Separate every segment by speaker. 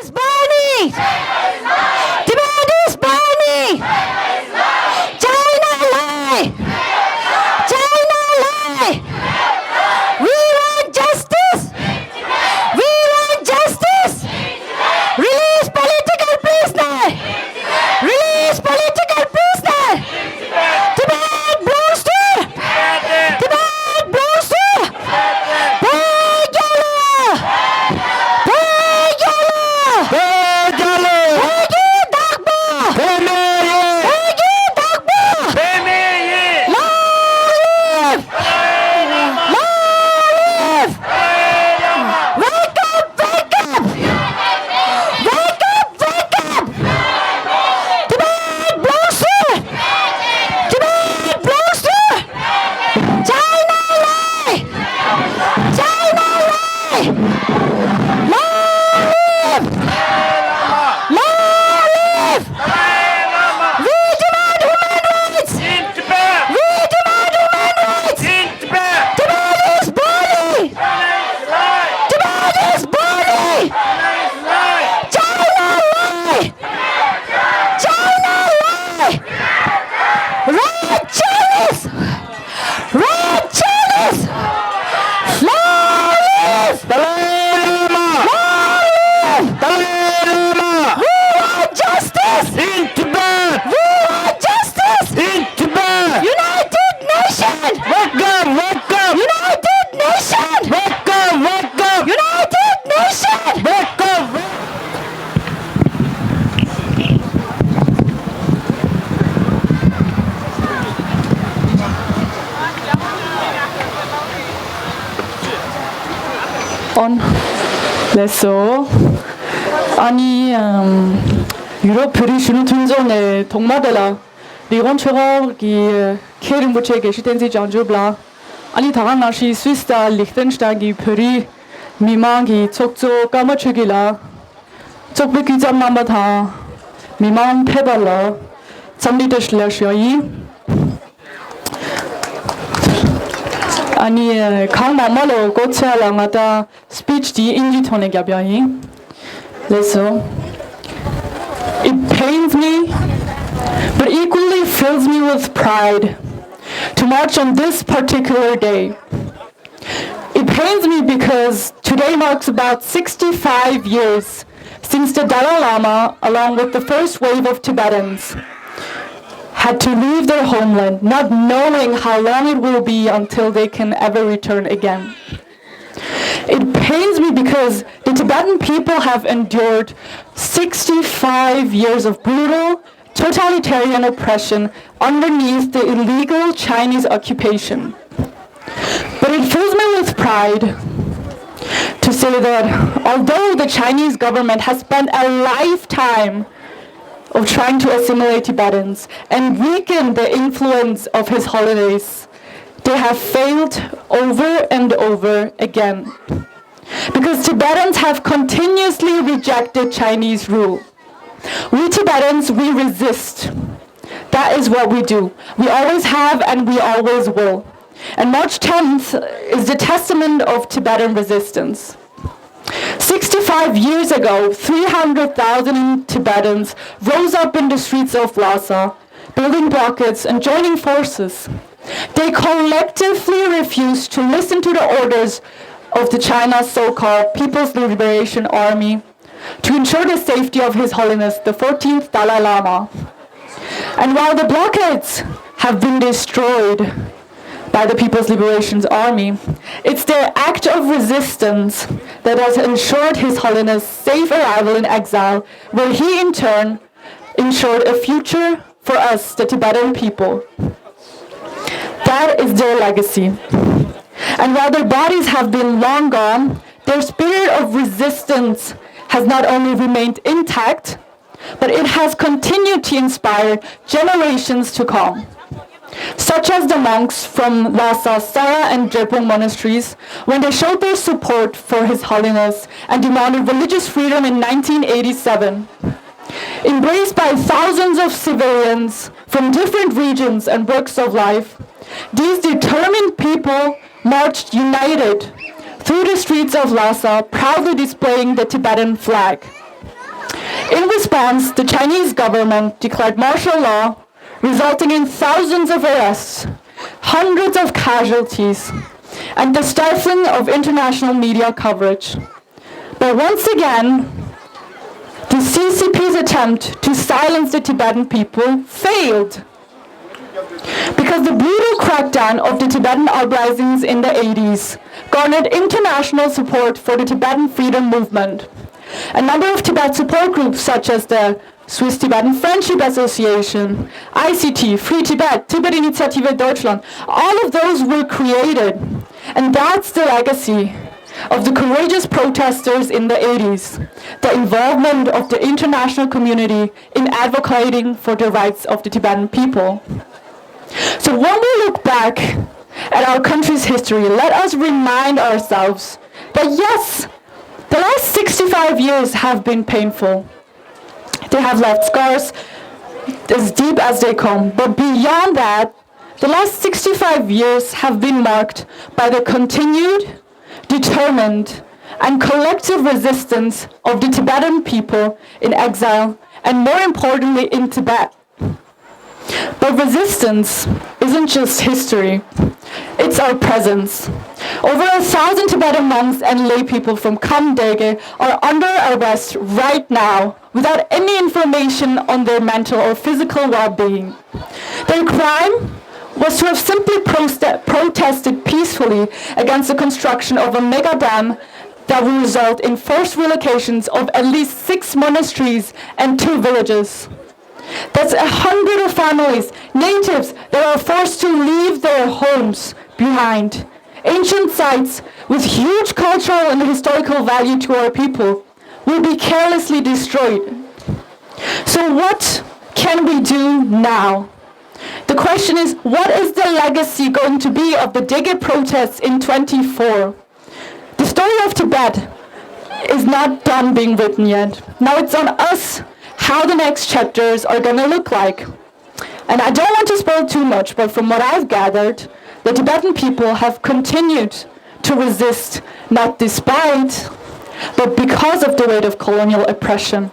Speaker 1: is burning! Tibet is burning! China lie! China lie! We want justice! We want justice! Release political prisoner! Release political prisoner! Tibet belongs to! Tibet belongs to!
Speaker 2: 그래서 아니 유럽 프리슈는 tunzone 동마들라 리건처가 기 케린 부체게 시텐지 장주블라 아니 다가나시 스위스다 리히텐슈타인 기 프리 미망기 촉조 까마추기라 촉비기 잠마마다 미망 페달라 잠리데슬라시아이 아니 강마마로 고체랑하다 스피치 디 인지톤에 갸벼이 그래서 it pains me but equally fills me with pride to march on this particular day. It pains me because today marks about 65 years since the Dalai Lama, along with the first wave of Tibetans, had to leave their homeland, not knowing how long it will be until they can ever return again. It pains me because the Tibetan people have endured 65 years of brutal, totalitarian oppression underneath the illegal Chinese occupation. But it fills me with pride to say that although the Chinese government has spent a lifetime of trying to assimilate Tibetans and weaken the influence of His Holiness, they have failed over and over again. Because Tibetans have continuously rejected Chinese rule. We Tibetans, we resist. That is what we do. We always have and we always will. And March 10th is the testament of Tibetan resistance. 65 years ago, 300,000 Tibetans rose up in the streets of Lhasa, building blockades and joining forces. They collectively refused to listen to the orders of the China's so-called People's Liberation Army to ensure the safety of His Holiness, the 14th Dalai Lama. And while the blockades have been destroyed by the People's Liberation Army, it's their act of resistance that has ensured His Holiness' safe arrival in exile, where he in turn ensured a future for us, the Tibetan people. That is their legacy. And while their bodies have been long gone, their spirit of resistance has not only remained intact, but it has continued to inspire generations to come. Such as the monks from Lhasa, Sara and Drepung monasteries, when they showed their support for His Holiness and demanded religious freedom in 1987. Embraced by thousands of civilians from different regions and walks of life, these determined people marched united through the streets of Lhasa, proudly displaying the Tibetan flag. In response, the Chinese government declared martial law, resulting in thousands of arrests, hundreds of casualties, and the stifling of international media coverage. But once again, the CCP's attempt to silence the Tibetan people failed. Because the brutal crackdown of the Tibetan uprisings in the 80s garnered international support for the Tibetan freedom movement. A number of Tibet support groups such as the Swiss Tibetan Friendship Association, ICT, Free Tibet, Tibet Initiative Deutschland, all of those were created. And that's the legacy of the courageous protesters in the 80s, the involvement of the international community in advocating for the rights of the Tibetan people. So when we look back at our country's history, let us remind ourselves that yes, the last 65 years have been painful. They have left scars as deep as they come. But beyond that, the last 65 years have been marked by the continued, determined, and collective resistance of the Tibetan people in exile, and more importantly, in Tibet. But resistance isn't just history, it's our presence. Over 1,000 Tibetan monks and lay people from Kamdege are under arrest right now without any information on their mental or physical well-being. Their crime was to have simply protested peacefully against the construction of a mega dam that will result in forced relocations of at least 6 monasteries and 2 villages. That's 100 of families, natives, that are forced to leave their homes behind. Ancient sites with huge cultural and historical value to our people will be carelessly destroyed. So what can we do now? The question is, what is the legacy going to be of the Dege protests in 24? The story of Tibet is not done being written yet. Now it's on us how the next chapters are going to look like. And I don't want to spoil too much, but from what I've gathered, the Tibetan people have continued to resist, not despite, but because of the weight of colonial oppression.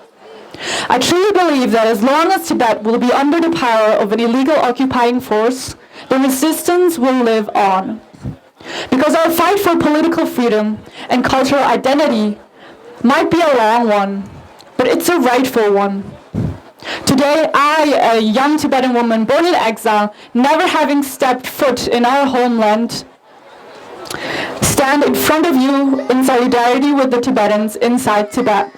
Speaker 2: I truly believe that as long as Tibet will be under the power of an illegal occupying force, the resistance will live on. Because our fight for political freedom and cultural identity might be a long one, but it's a rightful one. Today, I, a young Tibetan woman born in exile, never having stepped foot in our homeland, stand in front of you in solidarity with the Tibetans inside Tibet.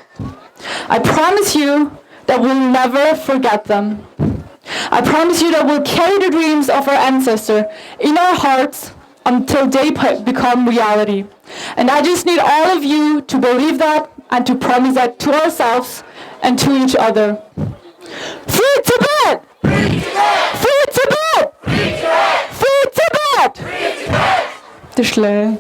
Speaker 2: I promise you that we'll never forget them. I promise you that we'll carry the dreams of our ancestors in our hearts until they become reality. And I just need all of you to believe that and to promise that to ourselves and to each other. Free Tibet! Free Tibet! Free Tibet! Free Tibet! Free Tibet! Free Tibet!
Speaker 3: Srilan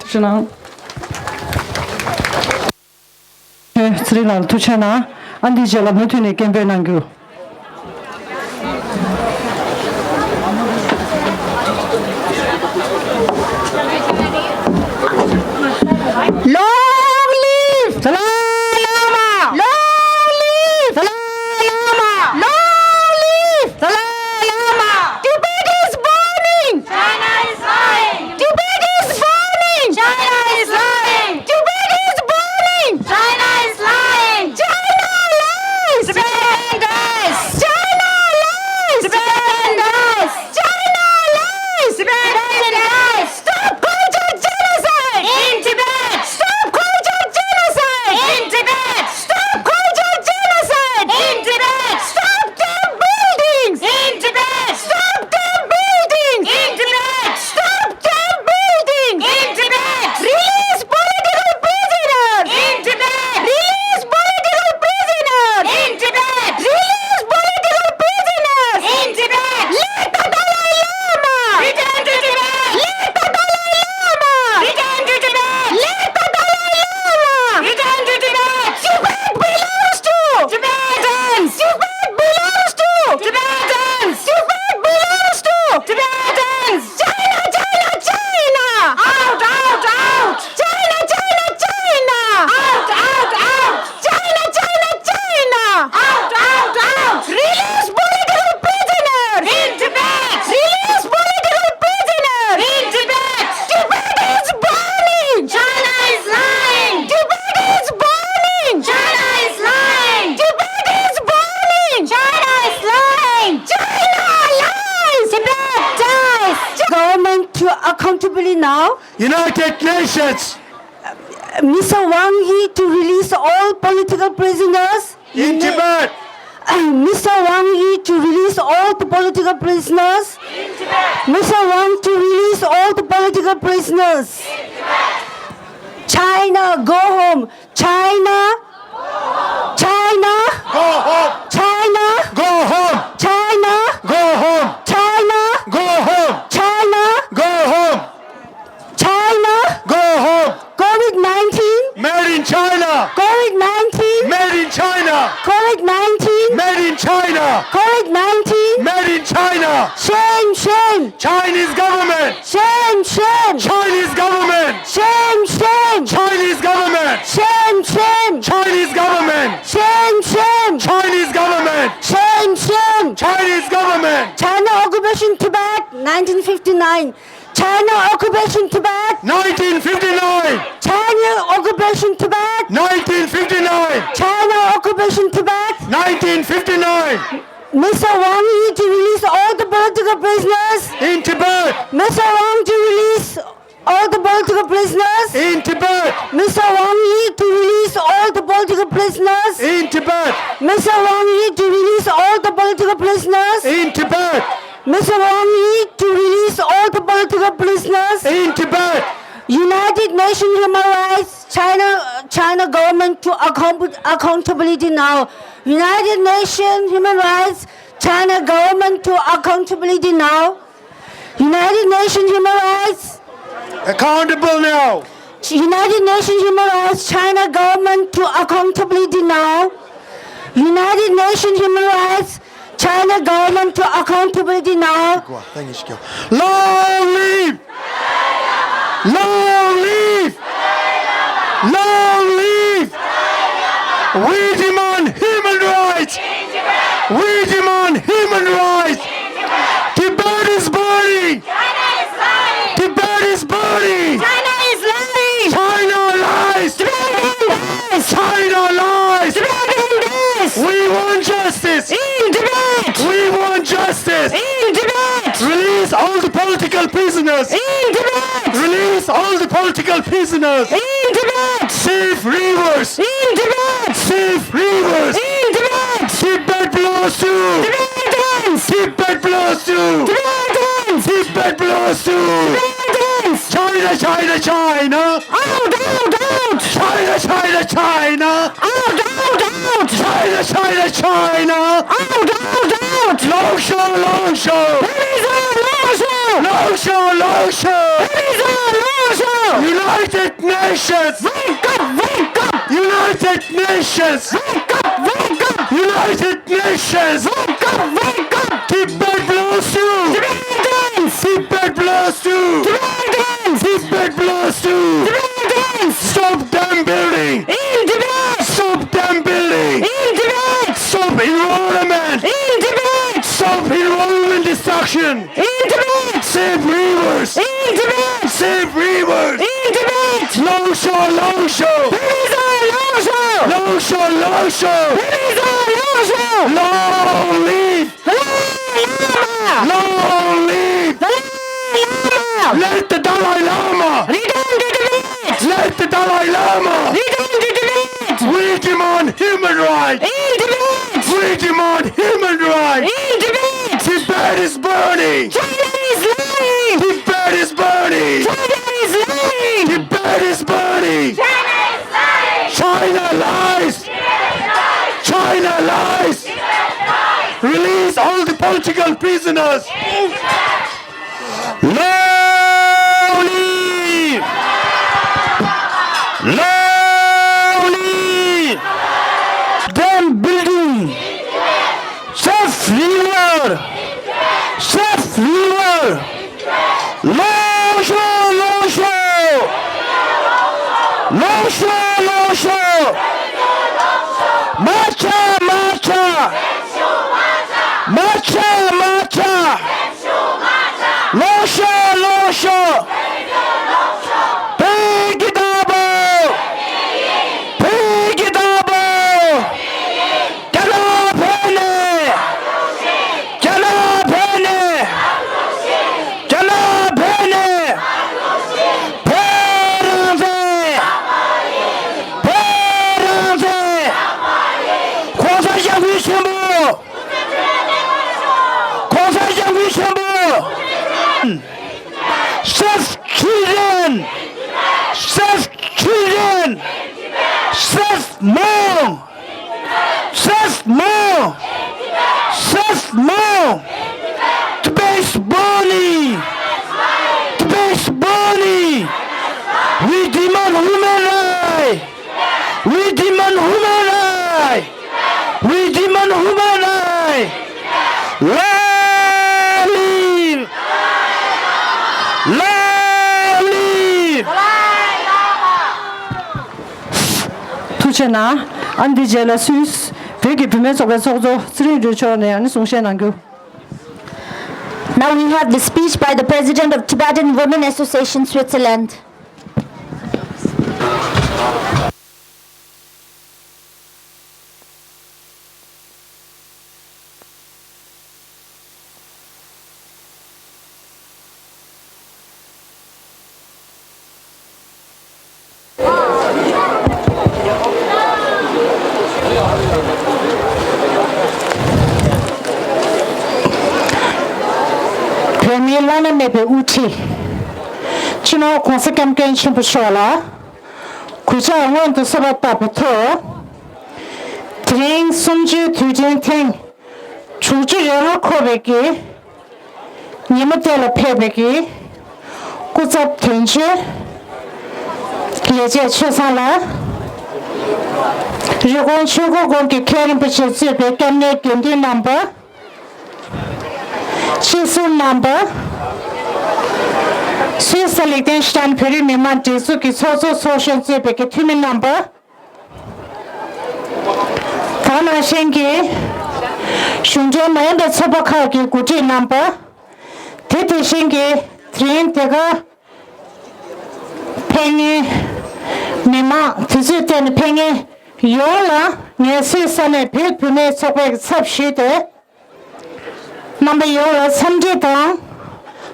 Speaker 3: Tuchana, Andi Jala Mutuni Gembenangu.
Speaker 1: Long live Dalai Lama! Long live Dalai Lama! Long live Dalai Lama! Tibet is burning! China is lying! Tibet is burning! China is lying! Tibet is burning! China is lying! China lies! Tibet dies! China lies! Tibet dies! China lies! Tibet dies! Stop culture genocide! In Tibet! Stop
Speaker 4: United Nations.
Speaker 1: Mr. Wang Yi to release all political prisoners.
Speaker 4: In Tibet.
Speaker 1: Mr. Wang Yi to release all the political prisoners.
Speaker 5: In Tibet.
Speaker 1: Mr. Wang to release all the political prisoners.
Speaker 5: In Tibet.
Speaker 1: China, go home. China. China.
Speaker 4: Go home.
Speaker 1: China.
Speaker 4: Go home.
Speaker 1: China.
Speaker 4: Go home.
Speaker 1: China.
Speaker 4: Go home.
Speaker 1: China.
Speaker 4: Go home.
Speaker 1: China.
Speaker 4: Go home.
Speaker 1: COVID-19.
Speaker 4: Made in China.
Speaker 1: COVID-19.
Speaker 4: Made in China.
Speaker 1: COVID-19.
Speaker 4: Made in China.
Speaker 1: COVID-19.
Speaker 4: Made in China.
Speaker 1: Shame, shame.
Speaker 4: Chinese government.
Speaker 1: Shame, shame.
Speaker 4: Chinese government.
Speaker 1: Shame, shame.
Speaker 4: Chinese government.
Speaker 1: Shame, shame.
Speaker 4: Chinese government.
Speaker 1: Shame, shame.
Speaker 4: Chinese government.
Speaker 1: Shame, shame.
Speaker 4: Chinese government.
Speaker 1: China occupation Tibet, 1959. China occupation Tibet.
Speaker 4: 1959.
Speaker 1: China occupation Tibet.
Speaker 4: 1959.
Speaker 1: China occupation Tibet.
Speaker 4: 1959.
Speaker 1: Mr. Wang Yi to release all the political prisoners.
Speaker 4: In Tibet.
Speaker 1: Mr. Wang to release all the political prisoners.
Speaker 4: In Tibet.
Speaker 1: Mr. Wang Yi to release all the political prisoners.
Speaker 4: In Tibet.
Speaker 1: Mr. Wang Yi to release all the political prisoners.
Speaker 4: In Tibet.
Speaker 1: Mr. Wang Yi to release all the political prisoners.
Speaker 4: In Tibet.
Speaker 1: United Nations Human Rights, China government to accountability now. United Nations Human Rights, China government to accountability now. United Nations Human Rights,
Speaker 4: Accountable now.
Speaker 1: United Nations Human Rights, China government to accountability now. United Nations Human Rights, China government to accountability now.
Speaker 4: Long live! Long live! Long live! We demand human rights! We demand human rights! Tibet is burning!
Speaker 5: China is lying.
Speaker 4: Tibet is burning!
Speaker 5: China is lying.
Speaker 4: China lies! China lies! We want justice!
Speaker 1: In Tibet!
Speaker 4: We want justice!
Speaker 1: In Tibet!
Speaker 4: Release all the political prisoners!
Speaker 1: In Tibet!
Speaker 4: Release all the political prisoners!
Speaker 1: In Tibet!
Speaker 4: Safe rivers!
Speaker 1: In Tibet!
Speaker 4: Safe rivers!
Speaker 1: In Tibet!
Speaker 4: Tibet belongs to!
Speaker 1: Tibetans!
Speaker 4: Tibet belongs to!
Speaker 1: Tibetans!
Speaker 4: Tibet belongs to!
Speaker 1: Tibetans!
Speaker 4: China, China, China!
Speaker 1: Out, out, out!
Speaker 4: China, China, China!
Speaker 1: Out, out, out!
Speaker 4: China, China, China!
Speaker 1: Out, out, out!
Speaker 4: Long show, long show! Long show, long show! United Nations!
Speaker 1: Wake up, wake up!
Speaker 4: United Nations!
Speaker 1: Wake up, wake up!
Speaker 4: United Nations!
Speaker 1: Wake up, wake up!
Speaker 4: Tibet belongs to!
Speaker 1: Tibetans!
Speaker 4: Tibet belongs to!
Speaker 1: Tibetans!
Speaker 4: Tibet belongs to!
Speaker 1: Tibetans!
Speaker 4: Stop them building!
Speaker 1: In Tibet!
Speaker 4: Stop them building!
Speaker 1: In Tibet!
Speaker 4: Stop environment!
Speaker 1: In Tibet!
Speaker 4: Stop environment destruction!
Speaker 1: In Tibet!
Speaker 4: Save rivers!
Speaker 1: In Tibet!
Speaker 4: Save rivers!
Speaker 1: In Tibet!
Speaker 4: Long show, long show!
Speaker 1: Long show!
Speaker 4: Long show, long show!
Speaker 1: Long show!
Speaker 4: Long live!
Speaker 1: Lama!
Speaker 4: Long live!
Speaker 1: Lama!
Speaker 4: Let the Dalai Lama!
Speaker 1: Return to Tibet!
Speaker 4: Let the Dalai Lama!
Speaker 1: Return to Tibet!
Speaker 4: We demand human rights!
Speaker 1: In Tibet!
Speaker 4: We demand human rights!
Speaker 1: In Tibet!
Speaker 4: Tibet is burning!
Speaker 1: China is lying!
Speaker 4: Tibet is burning!
Speaker 1: China is lying!
Speaker 4: Tibet is burning!
Speaker 5: China is lying.
Speaker 4: China lies! China lies! Release all the political prisoners! Long live! Long live! Them building! Safe river! Safe river! Long show! Long show! Long show! Long show! Marcha! Marcha! Marcha! Marcha! Long show! Long show! Pick it up! Pick it up! Get up, Penny! Get up, Penny! Get up, Penny! more. Says more. Says more. Tibet's burning. Tibet's burning. We demand human rights. We demand human rights. We demand human rights. Long live. Long live.
Speaker 3: 투체나 안디젤라 스위스 되게 비면서가 서서 스리르 전에 아니 송셰난교.
Speaker 1: Now we have the speech by the President of Tibetan Women Association, Switzerland.
Speaker 6: Milana mebe uti chino konsekam ken chimpu shola kucha ngon to sabata beto tring sumju tujin teng chuju yara kobeki nimatela pebeki kucha tenche yeje chesala rigon chugo gon ke keren peche zebe kamne kendi number Switzerland number Switzerland and Liechtenstein peri mema jesu ki soso social zebe ke timi number Tana shengi shunje mayenda sabaka ki kuti number Tete shengi trin tega pengi mema tisu ten pengi yola nye Switzerland pek pume sobe sabshide Number yola samje tang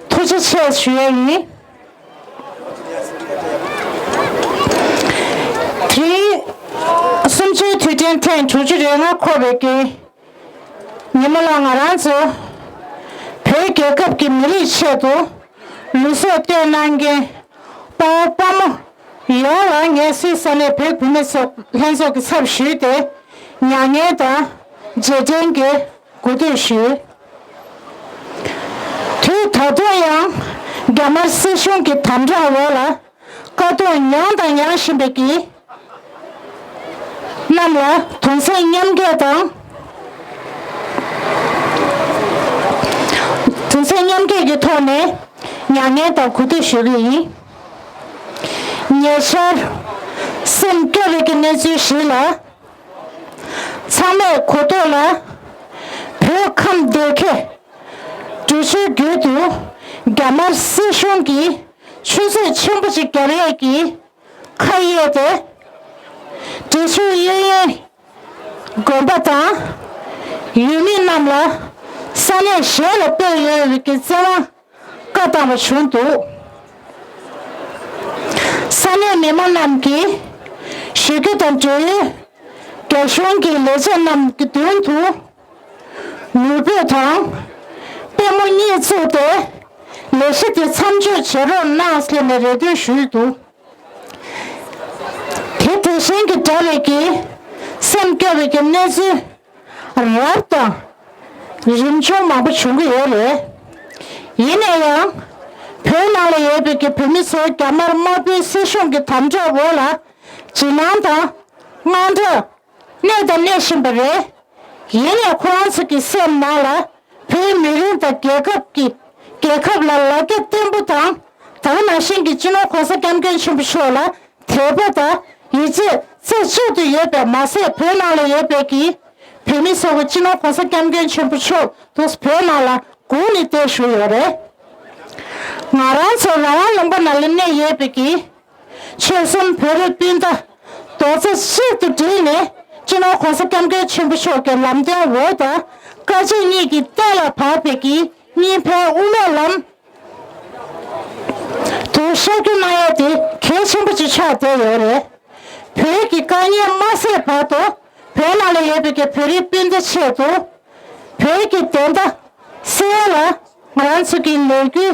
Speaker 6: tuji che shueyi Tri sumje tujin ten tuji renga kobeki Nimala ngaranzo peke kap ki mili che tu luso te nange pa pamo yola nge si sane pek pume lenso ki sab shude nyange ta jejenge kudu shu Tadoyang gamar seshon ki tamja wala kato nyang da nyang shimbeki namla tunse nyamge da tunse nyamge ki tone nyange da kudu shuri nyeshar semkere ki nezu shila tsame kudu la pyo kam deke Jushu gyudu gamar sishungi chuse chimbuchi garayaki kayede Jushu yeye gombata yumi namla sanye shele peye wiki zama katama chundu sanye mima namki shikitan joye gyashungi leze namki duntu nubi tang Pemo nye tsude, le shite tsamju chero nasle me redu shudu. Tete shenki tareki, semkewe ke nezu, rabda, rimcho mabu chungu yore. Yine yang, penale yebe ke pemiso gamar mabu sishonki tamja wola, jinanda, nganda, neda neshimbare, yine kuransu ki sem nala, Pei mirin ta gekab la lake tembu tang taga na shingi chino kwasa kamgen shimbishola teba ta yiji tse chudu yebe mase pei nala yebe ki pei mi sogo chino kwasa kamgen shimbishol tos pei nala guni te shu yore ngaran so rawan lomba naline yebe ki chesum peri pinta toza shidu dine chino kwasa kamgen shimbishol ke lamdea woda Kaji ni ki tala papeki ni pe umelam to shaki mayati kechimbuchi chate yore pe ki kanya mase pato pe nale yebeke peri pinde cheto pe ki tenda sela maransuki legu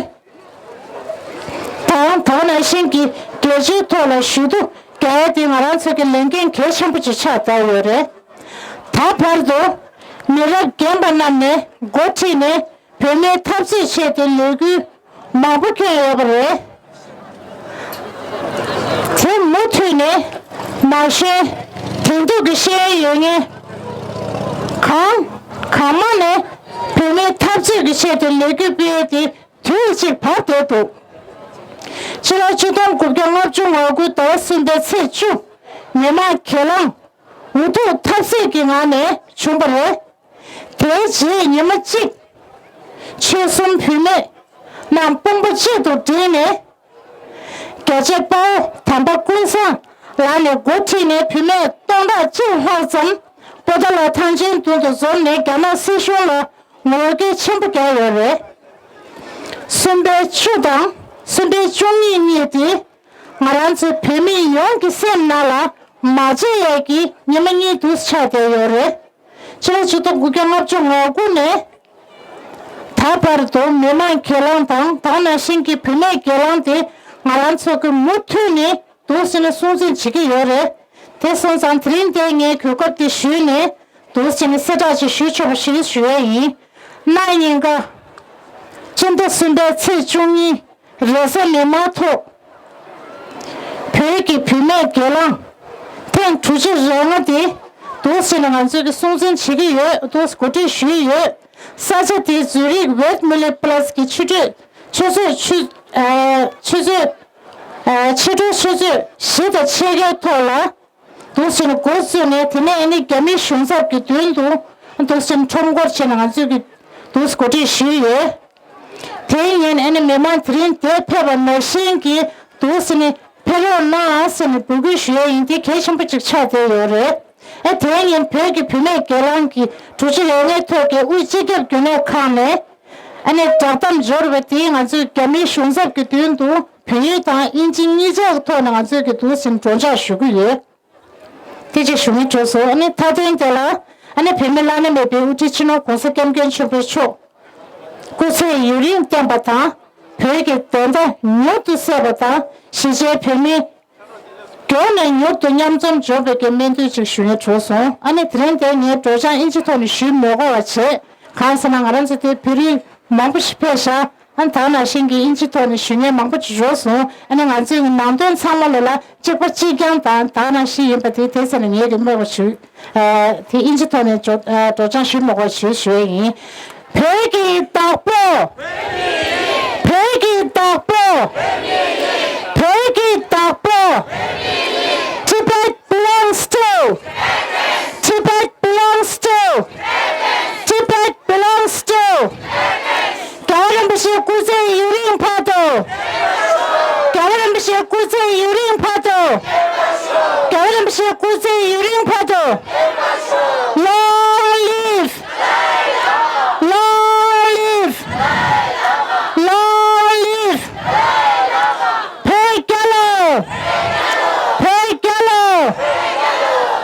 Speaker 6: tan tan shinki geji tola shudu 개디 말한서게 랭겐 개샴푸치 차다요래 다파도 미라 겜반나네 고치네 변에 탑시 셰들르기 마부케여버래 제 모트네 마셰 등도그 셰용에 가만에 변에 탑시 셰들르기 비에디 둘씩 받아도 지라 주동 국경업 중하고 더슨데 세추 내마 개랑 우도 탑세긴 안에 중벌해 대지 니마직 최선 필매 남뽕부치도 되네 개제包담박군상 라네 고티네 필매 동다 진화점 보달라 탄진 도도선 내 가나 세쇼라 뭐게 첨부게요래 선배 추당 선배 종이 니디 말한지 뱀이 용기 셈나라 맞아 얘기 니만이 두스차대요래 지금 주도 구경업 좀 하고네 다바르도 내만 결랑당 다나 신기 뱀의 결랑디 말한지 그 무투니 도시는 손진 지기요래 대선상 드린댕에 그것도 쉬네 도시는 세자지 쉬초가 쉬쉬이 나인가 진짜 선배 최종이 레서 내마토 벽이 뱀의 결랑 된 주지人的 도시는 안쪽에 송진 지기요 도시 고지 쉬요 사제디 주리 웨트밀레 플러스기 추주 시대 체계 토라 도시는 고스네 드네니 개미 슌삽기 된도 도시는 총고치는 안쪽에 도시 고지 쉬요 대인 애니메만 드린 대표반 머신기 도시는 페로나스는 부귀쉬어 인디케이션 부칙 차대요래 대인 벽이 뷰메 계란기 주지령의 토게 우지격 균에 칸에 아니 잡담 저르베 대인 아주 개미 슌삽기 된도 벽이다 인진이적 토는 아주 그 도시는 조자 쉬고요 대지 슌이 줘서 아니 타도인데라 아니 페밀라네 메비 우지치노 고스 겸견 슈퍼쇼 고스의 유린 땜바타 벽이 된다 녀도 세바타 시제 벽이 교는 녀도 냠좀 줘베게 멘트직 슈네 줘서 아니 드렌데 녀 조장 인지토니 슈 먹어왔지 간선한 아란스테 벽이 망부시페샤 한 다나 신기 인지토니 슈네 망부치 줘서 아니 안지 만돈 상말라 제버지경단 다나 시인바티 대선은 얘기 먹어슈 티 인지토니 조장 슈 먹어슈 슈이 벽이 떡보 벽이 떡보 벽이 떡보 Tibet belongs to Tibet belongs to Tibet belongs to 가을음비시 구제 유린 파도 가을음비시 구제 유린 파도 가을음비시 구제 유린 파도 Long live Long live Long live Pegalo Pegalo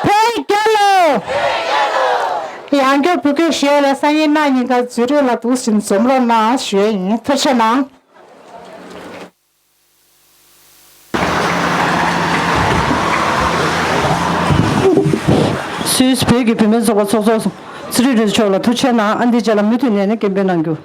Speaker 6: Pegalo 양교 부교 学了3年那年个资料了都是怎么拿学营特别难
Speaker 3: 스위스 벽이 비면서 와서 스리를 쳐라 투체나 안 되잖아 밑에 내는 게 변한교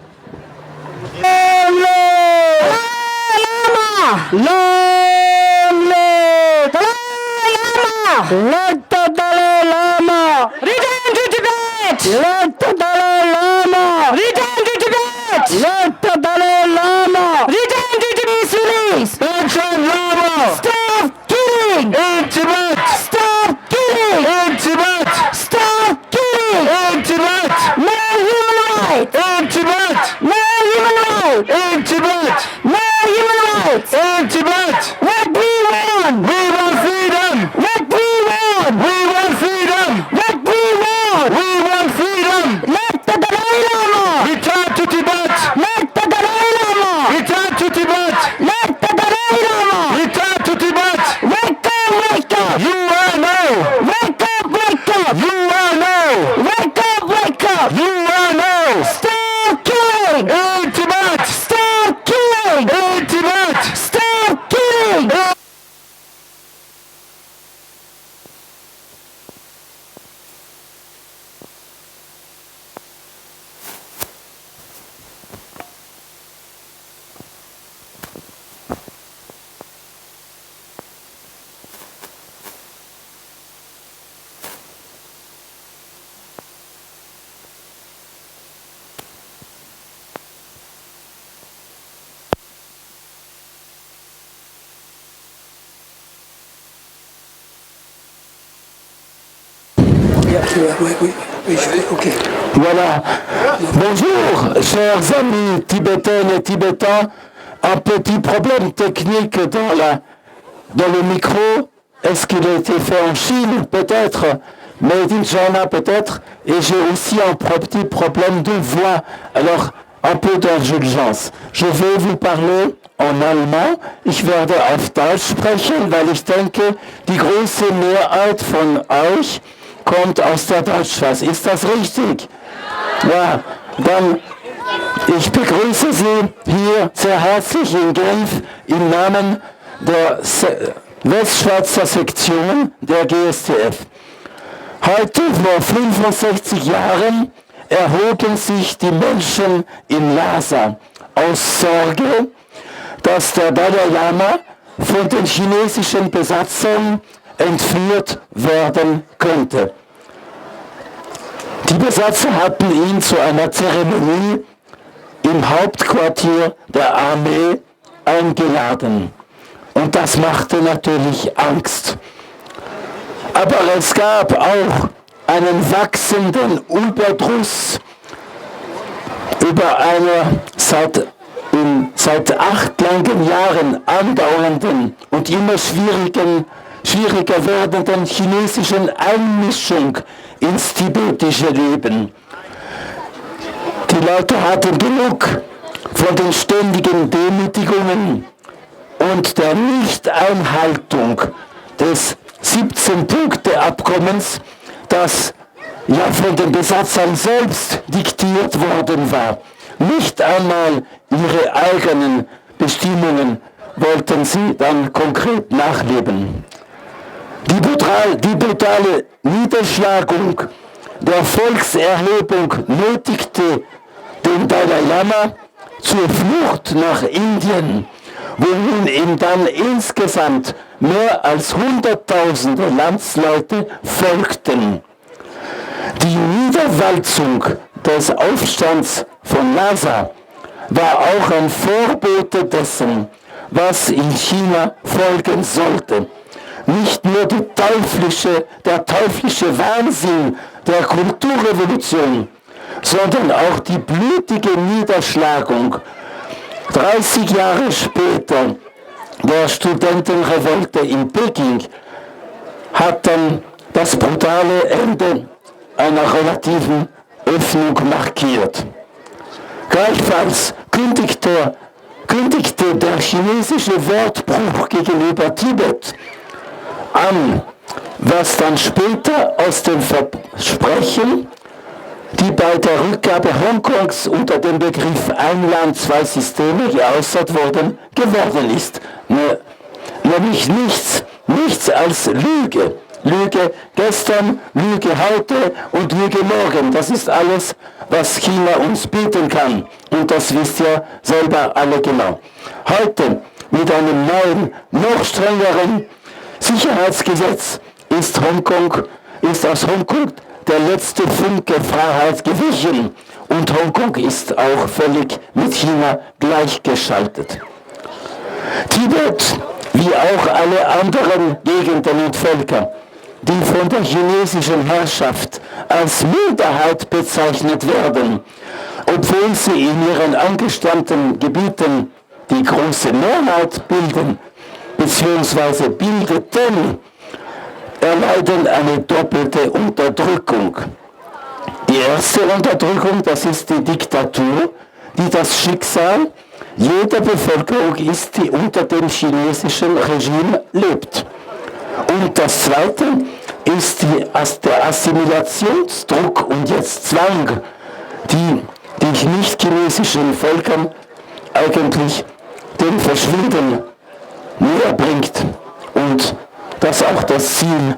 Speaker 4: Let the Dalai Lama return to Tibet. Let the Dalai Lama return to Tibet. Let the Dalai Lama return to Tibet. Ancient Lama, stop killing in Tibet. Stop killing in Tibet. Stop killing in Tibet. No human rights in Tibet. No human rights in Tibet. No human rights in Tibet. What we want freedom. What we want freedom. What we want freedom.
Speaker 7: Voilà. Bonjour, chers amis tibétaines et tibétains. Un petit problème technique dans le micro. Est-ce qu'il a été fait en Chine? Peut-être. Made in China, peut-être. Et j'ai aussi un petit problème de voix. Alors, un peu d'indulgence. Je vais vous parler en allemand. Ich werde auf Deutsch sprechen, weil ich denke, die große Mehrheit von euch kommt aus der Deutschschweiz. Ist das richtig? Ja, dann ich begrüße Sie hier sehr herzlich in Genf im Namen der Westschweizer Sektion der GSTF. Heute, vor 65 Jahren, erhoben sich die Menschen in Lhasa aus Sorge, dass der Dalai Lama von den chinesischen Besatzern entführt werden könnte. Die Besatzer hatten ihn zu einer Zeremonie im Hauptquartier der Armee eingeladen. Und das machte natürlich Angst. Aber es gab auch einen wachsenden Überdruss über eine seit 8 langen Jahren andauernden und immer schwieriger werdenden chinesischen Einmischung ins tibetische Leben. Die Leute hatten genug von den ständigen Demütigungen und der Nichteinhaltung des 17-Punkte-Abkommens, das ja von den Besatzern selbst diktiert worden war. Nicht einmal ihre eigenen Bestimmungen wollten sie dann konkret nachleben. Die brutale Niederschlagung der Volkserhebung nötigte den Dalai Lama zur Flucht nach Indien, wohin ihm dann insgesamt mehr als 100.000 Landsleute folgten. Die Niederwalzung des Aufstands von Lhasa war auch ein Vorbote dessen, was in China folgen sollte. Nicht nur der teuflische Wahnsinn der Kulturrevolution, sondern auch die blutige Niederschlagung 30 Jahre später der Studentenrevolte in Peking hat dann das brutale Ende einer relativen Öffnung markiert. Gleichfalls kündigte der chinesische Wortbruch gegenüber Tibet an, was dann später aus dem Versprechen, die bei der Rückgabe Hongkongs unter dem Begriff Ein Land, zwei Systeme geäußert wurden, geworden ist. Nämlich nichts als Lüge. Lüge gestern, Lüge heute und Lüge morgen. Das ist alles, was China uns bieten kann. Und das wisst ihr selber alle genau. Heute mit einem neuen, noch strengeren Sicherheitsgesetz ist aus Hongkong der letzte Funke Freiheit gewichen. Und Hongkong ist auch völlig mit China gleichgeschaltet. Tibet, wie auch alle anderen Gegenden und Völker, die von der chinesischen Herrschaft als Minderheit bezeichnet werden, obwohl sie in ihren angestammten Gebieten die große Mehrheit bilden, beziehungsweise bildeten, erleiden eine doppelte Unterdrückung. Die erste Unterdrückung, das ist die Diktatur, die das Schicksal jeder Bevölkerung ist, die unter dem chinesischen Regime lebt. Und das zweite ist der Assimilationsdruck und jetzt Zwang, die nicht-chinesischen Völkern eigentlich dem Verschwinden näher bringt. Und das auch das Ziel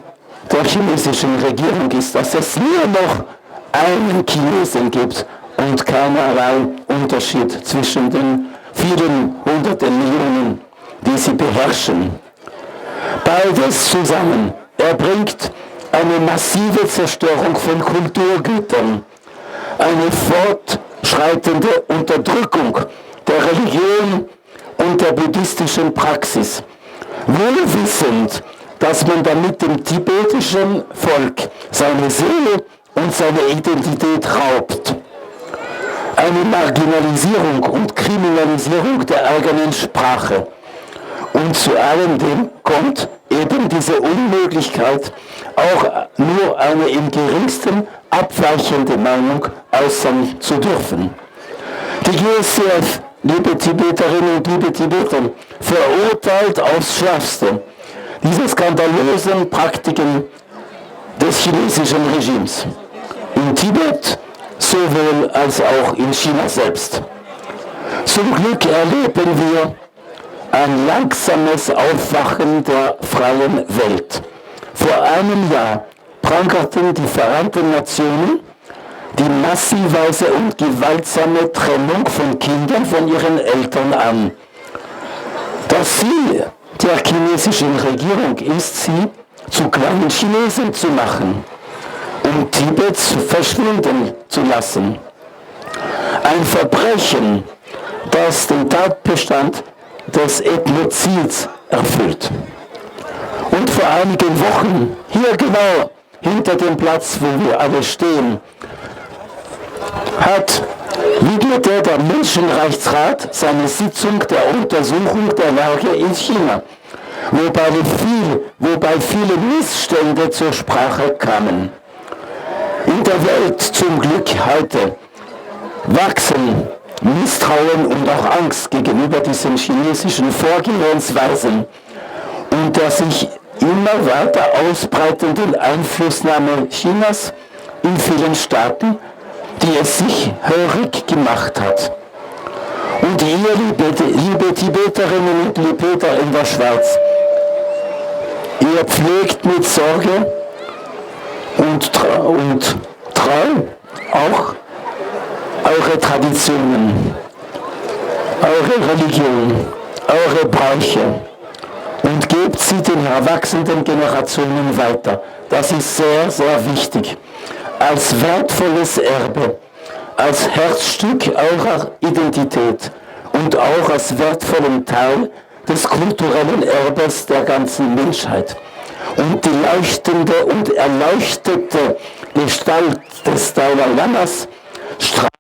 Speaker 7: der chinesischen Regierung ist, dass es nur noch einen Chinesen gibt und keinerlei Unterschied zwischen den vielen hunderten Millionen, die sie beherrschen. Beides zusammen erbringt eine massive Zerstörung von Kulturgütern, eine fortschreitende Unterdrückung der Religion und der buddhistischen Praxis, wohl wissend, dass man damit dem tibetischen Volk seine Seele und seine Identität raubt. Eine Marginalisierung und Kriminalisierung der eigenen Sprache. Und zu allem dem kommt eben diese Unmöglichkeit, auch nur eine im geringsten abweichende Meinung äußern zu dürfen. Die GSCF, liebe Tibeterinnen und liebe Tibeter, verurteilt aufs Schärfste diese skandalösen Praktiken des chinesischen Regimes. In Tibet sowohl als auch in China selbst. Zum Glück erleben wir ein langsames Aufwachen der freien Welt. Vor einem Jahr prangerten die Vereinten Nationen die massive und gewaltsame Trennung von Kindern von ihren Eltern an. Das Ziel der chinesischen Regierung ist, sie zu kleinen Chinesen zu machen, um Tibet verschwinden zu lassen. Ein Verbrechen, das den Tatbestand des Ethnozids erfüllt. Und vor einigen Wochen, hier genau hinter dem Platz, wo wir alle stehen, widmete der Menschenrechtsrat seine Sitzung der Untersuchung der Lage in China, wobei viele Missstände zur Sprache kamen. In der Welt zum Glück heute wachsen Misstrauen und auch Angst gegenüber diesen chinesischen Vorgehensweisen und der sich immer weiter ausbreitenden Einflussnahme Chinas in vielen Staaten, die es sich hörig gemacht hat. Und ihr, liebe Tibeterinnen und Tibeter in der Schweiz, ihr pflegt mit Sorge und treu auch eure Traditionen, eure Religion, eure Bräuche und gebt sie den heranwachsenden Generationen weiter. Das ist sehr, sehr wichtig. Als wertvolles Erbe, als Herzstück eurer Identität und auch als wertvollen Teil des kulturellen Erbes der ganzen Menschheit. Und die leuchtende und erleuchtete Gestalt des Dalai Lamas strahlt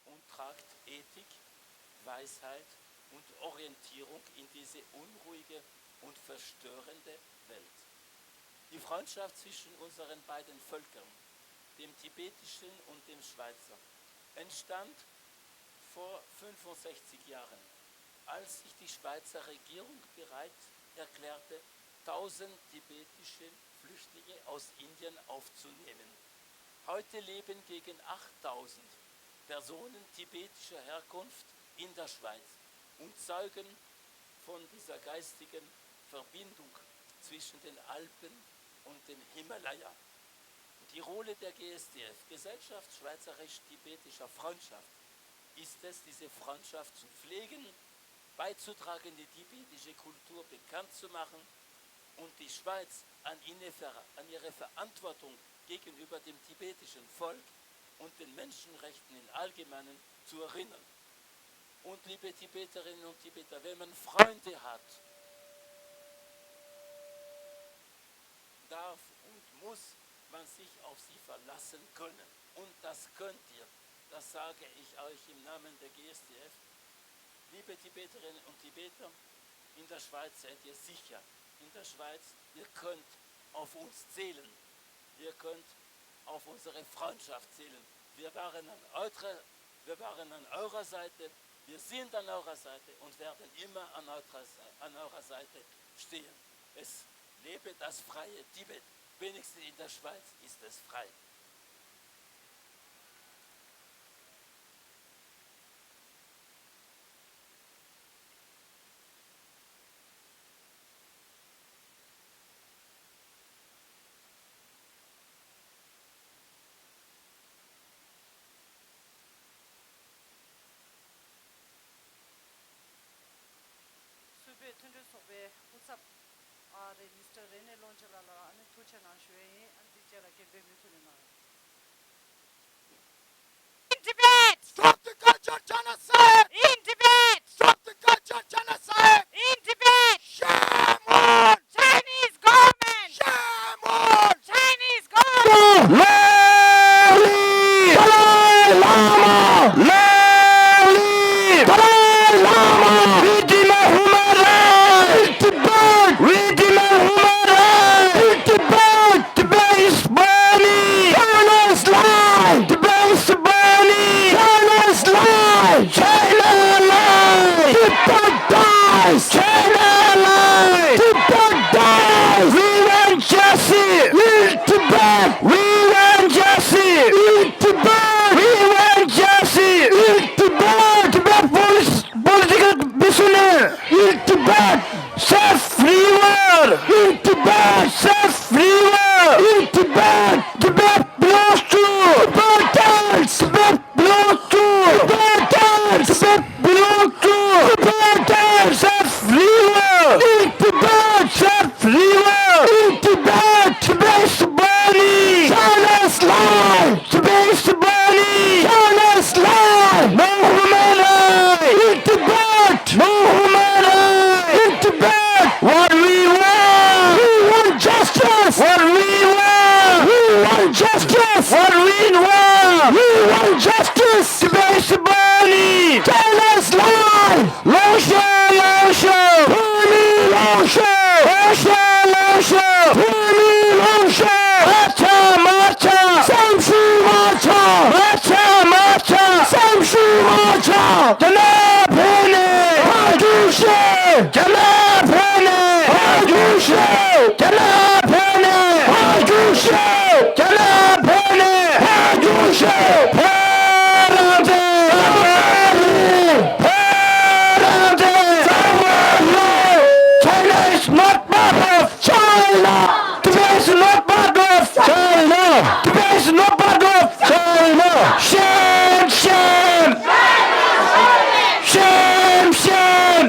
Speaker 8: und tragt Ethik, Weisheit und Orientierung in diese unruhige und verstörende Welt. Die Freundschaft zwischen unseren beiden Völkern, dem tibetischen und dem Schweizer, entstand vor 65 Jahren, als sich die Schweizer Regierung bereit erklärte, 1000 tibetische Flüchtlinge aus Indien aufzunehmen. Heute leben gegen 8000 Personen tibetischer Herkunft in der Schweiz und zeugen von dieser geistigen Verbindung zwischen den Alpen und dem Himalaya. Die Rolle der GSDF, Gesellschaft Schweizerisch-Tibetischer Freundschaft, ist es, diese Freundschaft zu pflegen, beizutragen, die tibetische Kultur bekannt zu machen und die Schweiz an ihre Verantwortung gegenüber dem tibetischen Volk und den Menschenrechten im Allgemeinen zu erinnern. Und liebe Tibeterinnen und Tibeter, wenn man Freunde hat, darf und muss man sich auf sie verlassen können. Und das könnt ihr. Das sage ich euch im Namen der GSDF. Liebe Tibeterinnen und Tibeter, in der Schweiz seid ihr sicher. In der Schweiz, ihr könnt auf uns zählen. Ihr könnt auf unsere Freundschaft zählen. Wir waren an eurer Seite, wir sind an eurer Seite und werden immer an eurer Seite stehen. Es lebe das freie Tibet. Wenigstens in der Schweiz ist es frei.
Speaker 3: Tunde sobe WhatsApp Mr. Rene Lonjalala and Tuchana Shui and Dijara Kebe Mitulina.
Speaker 5: In Tibet!
Speaker 9: Stop the culture genocide!
Speaker 5: In Tibet!
Speaker 9: Stop the culture genocide!
Speaker 5: In Tibet!
Speaker 9: Shame on
Speaker 7: In Tibet, c'est freeway. In Tibet, Tibet belongs to Tibetans. Tibet belongs to Tibetans. Tibet belongs to Tibetans. C'est freeway. In Tibet, c'est freeway. In Tibet, Tibet's burning. China's lie. Tibet's burning. China's lie. No human life. In Tibet, no human life. In Tibet, what we want justice. What we want justice. What we want justice. Tibet's burning. China's lie. Long show, long show. Burning, long show. Long show, long show. Burning, long show. Marcha, marcha. Samshu marcha. Marcha, marcha. Samshu marcha. Janab Hene. Hajushe. Janab Hene. Hajushe. Janab Hene. Hajushe. Janab Hene. Hajushe. Parante. Parante. China is not part of China. Tibet is not part of China. Tibet is not part of China. Shame, shame. Shame, shame.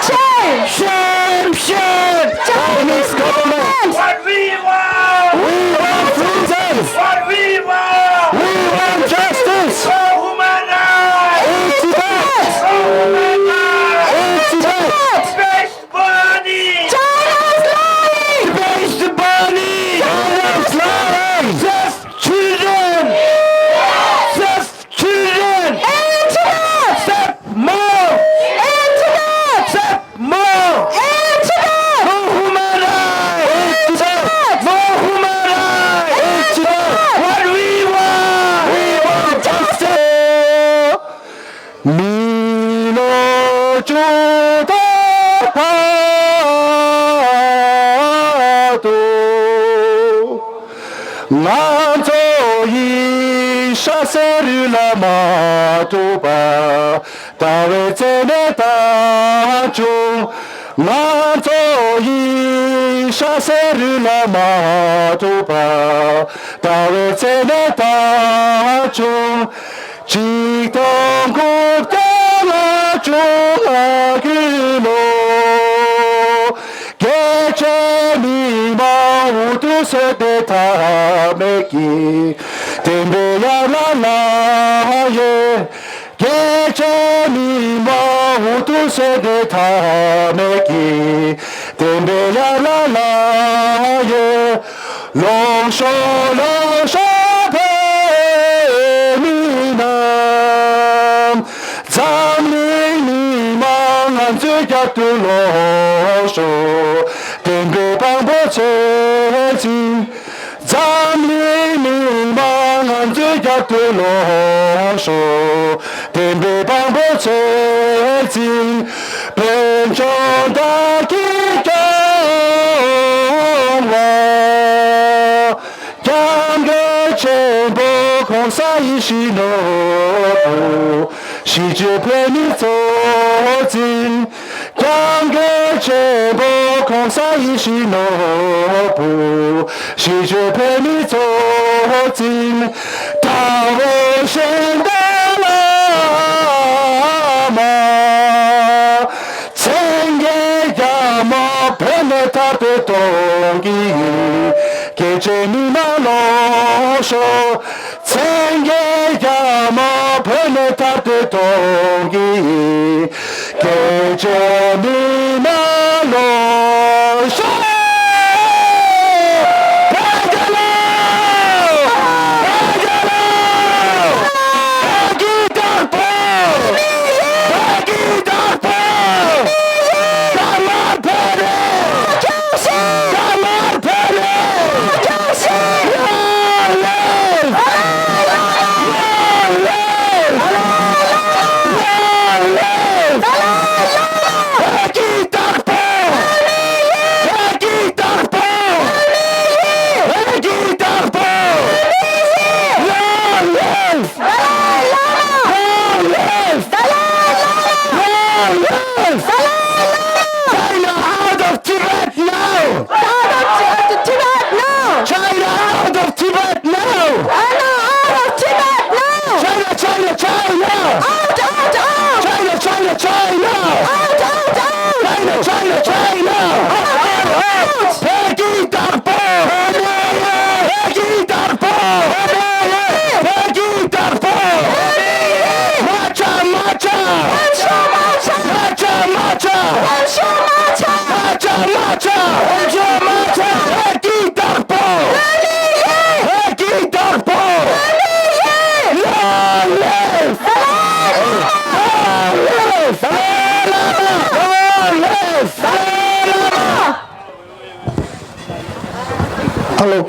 Speaker 7: Shame, shame, shame. Chinese government.
Speaker 4: What we want!
Speaker 7: We want freedom.
Speaker 4: What we want!
Speaker 7: We want justice.
Speaker 4: No human rights!
Speaker 7: In Tibet.
Speaker 4: No human rights!
Speaker 7: In Tibet.
Speaker 4: Space burning!
Speaker 7: China's lying. Tibet's burning. China's lying. Safe children. Safe children. In Tibet. Safe more. In Tibet. Safe more. In Tibet. No human rights. In Tibet. No human rights. In Tibet. What we want justice. Mino Juda Pato Manto yi chaseru la matoba Tawe tene tacho Manto yi chaseru la matoba Tawe tene tacho Chitong kukta chung aguno Geche mi mautu se de tameki Tembe ya la la ye Geche mi mautu se de tameki Tembe ya la la ye Long show Tembe bangbo cheji Zamli mimang anzu yaktu lo sho Tembe bangbo cheji Benchon da ki wa Yamge chenbo kong sa ishi no Shi zhe pe ni zo jin Yang ge che bo kong sa yi shi no bu Shi zhe pe ni zo jin Ta wo shen da la ma Chen ye ya ma pe ne ta de dong gi Ge che ni ma lo sho Chen ye ya ma pe ne ta de dong gi Ge che ni ma lo sho Peggy Darpo! Peggy Darpo! Peggy Darpo! Macha! Macha! Macha! Macha! Macha! Macha! Macha! Peggy Darpo! Peggy Darpo! Long live! Hello.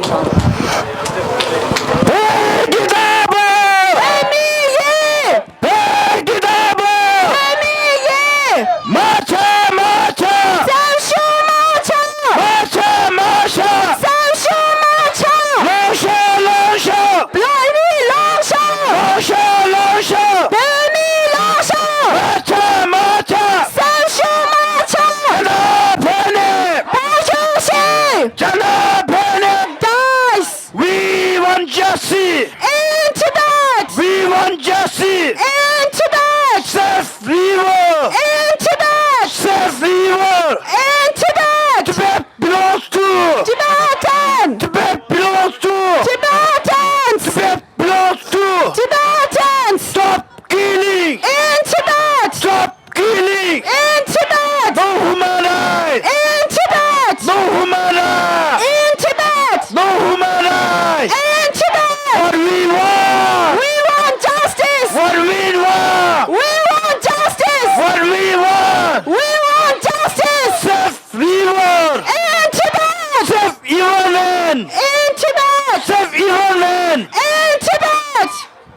Speaker 7: We want justice!
Speaker 1: In Tibet!
Speaker 7: We want justice!
Speaker 1: In Tibet!
Speaker 7: Self-rule!
Speaker 1: In Tibet!
Speaker 7: Self-rule!
Speaker 1: In Tibet!
Speaker 7: Tibet belongs to!
Speaker 1: Tibetan!
Speaker 7: Tibet belongs to!
Speaker 1: Tibetans!
Speaker 7: Tibet belongs to!
Speaker 1: Tibetans!
Speaker 7: Stop killing!
Speaker 1: In Tibet!
Speaker 7: Stop killing!
Speaker 1: In Tibet!
Speaker 7: No human rights!
Speaker 1: In Tibet!
Speaker 7: No human rights!
Speaker 1: In Tibet!
Speaker 7: No human rights!
Speaker 1: In Tibet!
Speaker 7: What we want!
Speaker 1: We want justice!
Speaker 7: What we want!
Speaker 1: We want justice!
Speaker 7: What we want!
Speaker 1: We want justice!
Speaker 7: Self-rule!
Speaker 1: In Tibet!
Speaker 7: Self-government!
Speaker 1: In Tibet!
Speaker 7: Self-government!
Speaker 1: In Tibet!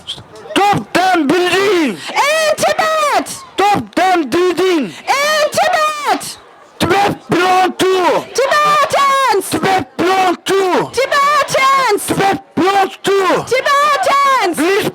Speaker 7: Stop them building!
Speaker 1: In Tibet!
Speaker 7: Stop them building!
Speaker 1: In Tibet!
Speaker 7: Tibet belongs to!
Speaker 1: Tibetans!
Speaker 7: Tibet belongs to!
Speaker 1: Tibetans!
Speaker 7: Tibet belongs to!
Speaker 1: Tibetans!
Speaker 7: Leave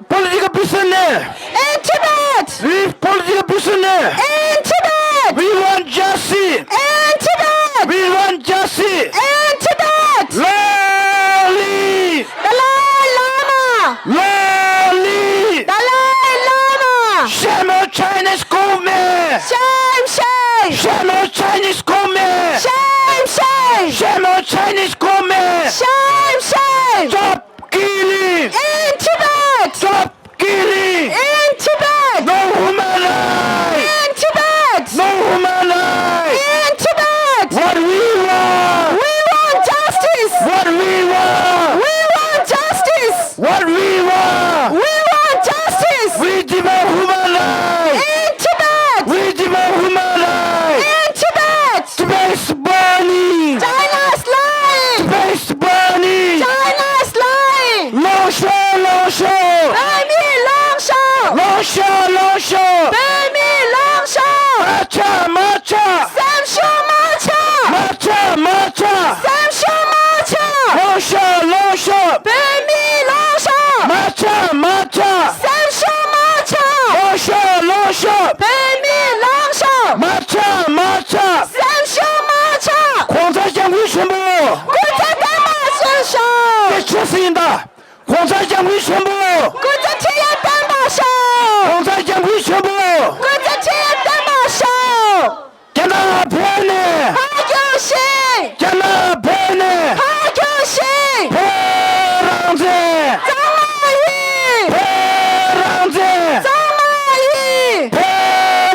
Speaker 7: political prisoner!
Speaker 1: In Tibet!
Speaker 7: Leave political prisoner!
Speaker 1: In Tibet!
Speaker 7: We want justice!
Speaker 1: In Tibet!
Speaker 7: We want justice!
Speaker 1: In Tibet!
Speaker 7: Long live!
Speaker 1: Dalai Lama!
Speaker 7: Long live!
Speaker 1: Dalai Lama!
Speaker 7: Shame on Chinese government!
Speaker 1: Shame, shame!
Speaker 7: Shame on Chinese government!
Speaker 1: Shame, shame!
Speaker 7: Shame on Chinese government!
Speaker 1: Shame, shame!
Speaker 7: Stop killing!
Speaker 1: In Tibet!
Speaker 7: Stop killing!
Speaker 1: In Tibet!
Speaker 7: No human rights!
Speaker 1: In Tibet!
Speaker 7: No human rights!
Speaker 1: In Tibet!
Speaker 7: What we want!
Speaker 1: We want justice!
Speaker 7: What we want!
Speaker 1: We want justice!
Speaker 7: What we want!
Speaker 1: We want justice!
Speaker 7: We demand human rights!
Speaker 1: In Tibet!
Speaker 7: We demand human rights!
Speaker 1: In Tibet!
Speaker 7: Tibet is burning!
Speaker 1: China's lying!
Speaker 7: Tibet is burning!
Speaker 1: China's lying!
Speaker 7: Long show!
Speaker 1: Baby long show!
Speaker 7: Long show!
Speaker 1: Baby long show!
Speaker 7: Matcha!
Speaker 1: Sam show matcha!
Speaker 7: Matcha!
Speaker 1: Sam show matcha!
Speaker 7: Long show!
Speaker 1: Baby long show!
Speaker 7: Matcha!
Speaker 1: Sam show matcha!
Speaker 7: Long show!
Speaker 1: Baby long show!
Speaker 7: Matcha!
Speaker 1: Sam show matcha!
Speaker 7: 广财将会宣布，
Speaker 1: 国在干嘛伸手？
Speaker 7: 这确实应的。广财将会宣布，
Speaker 1: 国在天涯担保手！
Speaker 7: 广财将会宣布，
Speaker 1: 国在天涯担保手！
Speaker 7: 加拿大呢？
Speaker 1: 好有心！
Speaker 7: 加拿大呢？
Speaker 1: 好有心！
Speaker 7: 破浪子，
Speaker 1: 张马玉！
Speaker 7: 破浪子，
Speaker 1: 张马玉！
Speaker 7: 破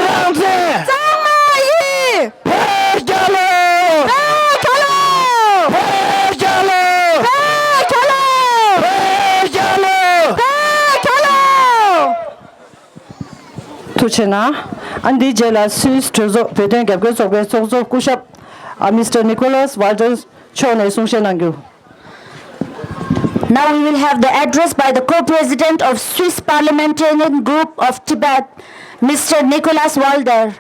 Speaker 7: 浪子，
Speaker 1: 张马玉！
Speaker 7: 破家喽，
Speaker 1: 贝卡喽！
Speaker 7: 破家喽，
Speaker 1: 贝卡喽！
Speaker 7: 破家喽。
Speaker 1: 贝卡喽！
Speaker 3: Tuchena, Andi Jela Sus Trozo, Peden Gabgos of Sozo Kushap, Mr. Nicholas Walters, Chone Sunshenangu.
Speaker 6: Now we will have the address by the co-president of Swiss Parliamentarian Group of Tibet, Mr. Nicholas Walder.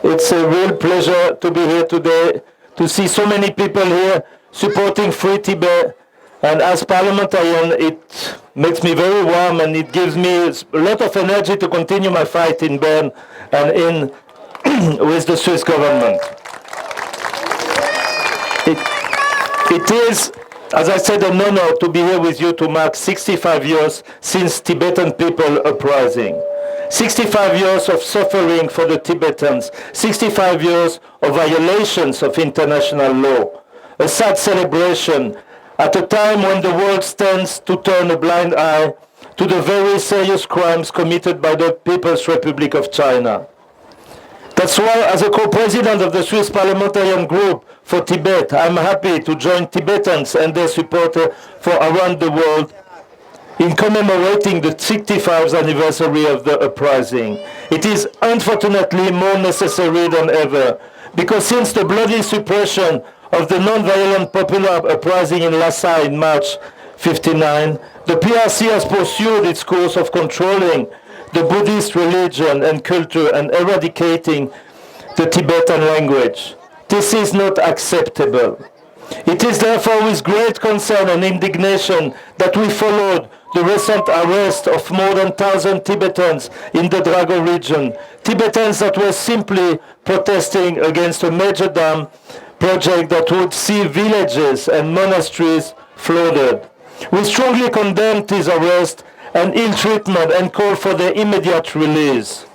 Speaker 7: It's a real pleasure to be here today, to see so many people here supporting Free Tibet. And as parliamentarian, it makes me very warm and it gives me a lot of energy to continue my fight in Bern and in with the Swiss government. It is, as I said, an honor to be here with you to mark 65 years since Tibetan people uprising. 65 years of suffering for the Tibetans, 65 years of violations of international law. A sad celebration at a time when the world stands to turn a blind eye to the very serious crimes committed by the People's Republic of China. That's why, as a co-president of the Swiss Parliamentarian Group for Tibet, I'm happy to join Tibetans and their supporters from around the world in commemorating the 65th anniversary of the uprising. It is unfortunately more necessary than ever, because since the bloody suppression of the non-violent popular uprising in Lhasa in March 1959, the PRC has pursued its course of controlling the Buddhist religion and culture and eradicating the Tibetan language. This is not acceptable. It is therefore with great concern and indignation that we followed the recent arrest of more than 1,000 Tibetans in the Drago region, Tibetans that were simply protesting against a major dam project that would see villages and monasteries flooded. We strongly condemn this arrest and ill treatment and call for their immediate release.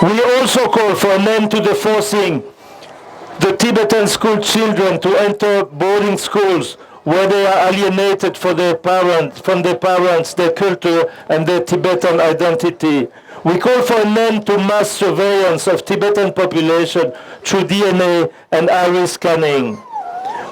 Speaker 7: We also call for an end to the forcing the Tibetan school children to enter boarding schools where they are alienated from their parents, their culture, and their Tibetan identity. We call for an end to mass surveillance of Tibetan population through DNA and iris scanning.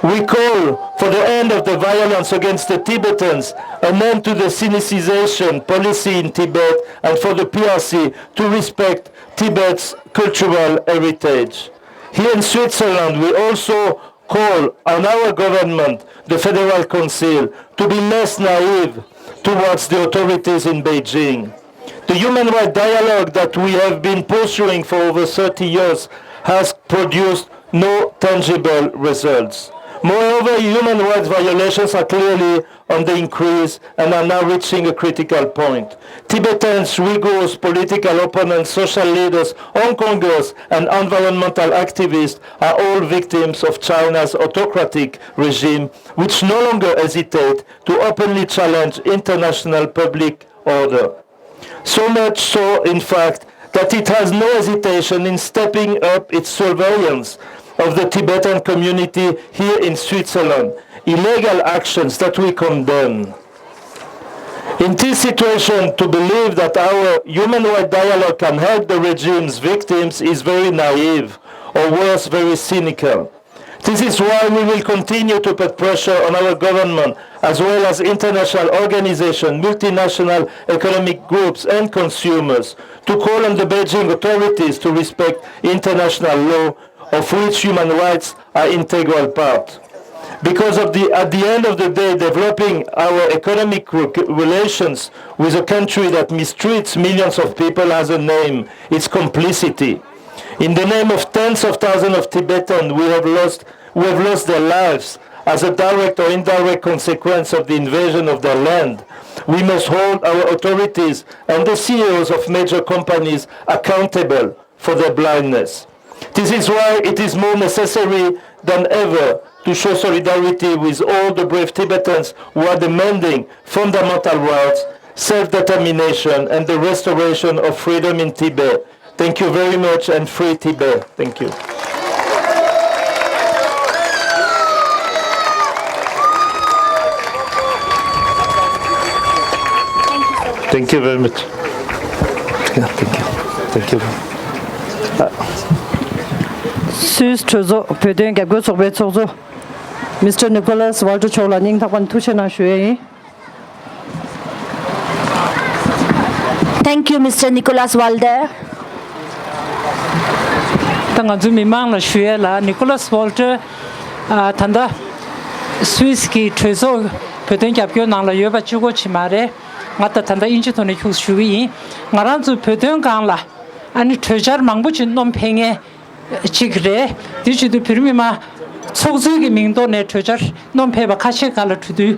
Speaker 7: We call for the end of the violence against the Tibetans, an end to the sinicization policy in Tibet, and for the PRC to respect Tibet's cultural heritage. Here in Switzerland, we also call on our government, the Federal Council, to be less naive towards the authorities in Beijing. The human rights dialogue that we have been pursuing for over 30 years has produced no tangible results. Moreover, human rights violations are clearly on the increase and are now reaching a critical point. Tibetans, Uyghurs, political opponents, social leaders, Hong Kongers, and environmental activists are all victims of China's autocratic regime, which no longer hesitate to openly challenge international public order. So much so, in fact, that it has no hesitation in stepping up its surveillance of the Tibetan community here in Switzerland, illegal actions that we condemn. In this situation, to believe that our human rights dialogue can help the regime's victims is very naive, or worse, very cynical. This is why we will continue to put pressure on our government, as well as international organizations, multinational economic groups, and consumers, to call on the Beijing authorities to respect international law, of which human rights are an integral part. Because at the end of the day, developing our economic relations with a country that mistreats millions of people has a name, it's complicity. In the name of tens of thousands of Tibetans who have lost their lives as a direct or indirect consequence of the invasion of their land, we must hold our authorities and the CEOs of major companies accountable for their blindness. This is why it is more necessary than ever to show solidarity with all the brave Tibetans who are demanding fundamental rights, self-determination, and the restoration of freedom in Tibet. Thank you very much, and free Tibet. Thank you. Thank you very much. Yeah, thank you. Thank you.
Speaker 3: Mr. Nicholas Walter Chola Ning Tapan Tuchena Shui.
Speaker 1: Thank you, Mr. Nicholas Walder.
Speaker 3: Tanga Zumi Mangla Shui la Nicholas Walter Tanda Swiss ki Trezo Pedon Capio Nangla Yoba Chugo Chimare, Mata Tanda Inchitoni Shui, Maranzu Pedon Gangla, and Treasure Mambuchin non Penge Chigre, Digital Primima. 속수기 명도내 조절 논패바 카시갈라 투두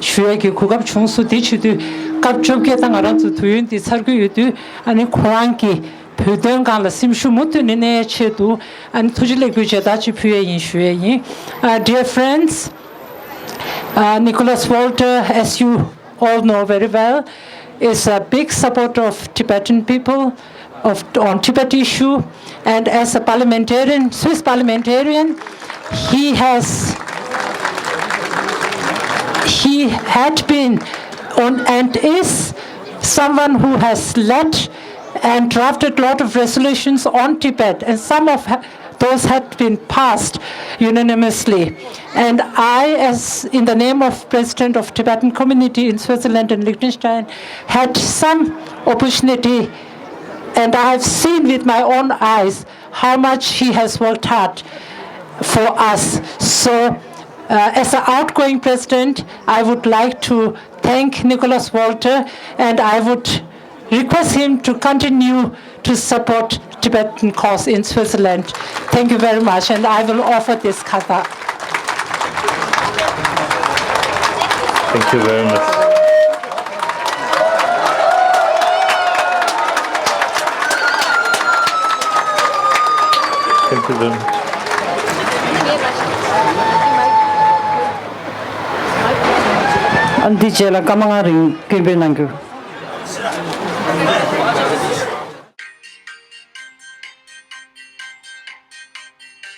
Speaker 3: 슈에기 국갑 중수 디치두 갑좁게 당하란수 두윤디 살구유두 아니 고랑기 표정갈라 심슈 못네 체도 아니 투질레 규제다치 퓨에인 슈에인 dear friends, Nicholas Walter, as you all know very well, is a big supporter of Tibetan people on Tibet issue, and as a parliamentarian, Swiss parliamentarian, he had been on and is someone who has led and drafted a lot of resolutions on Tibet, and some of those had been passed unanimously. And I, as in the name of President of Tibetan community in Switzerland and Liechtenstein, had some opportunity, and I have seen with my own eyes how much he has worked hard for us. So as an outgoing president, I would like to thank Nicholas Walter, and I would request him to continue to support Tibetan cause in Switzerland. Thank you very much, and I will offer this kata.
Speaker 9: Thank you very much. Thank you very much.
Speaker 4: Andi chela kamanga ring kibe nangku.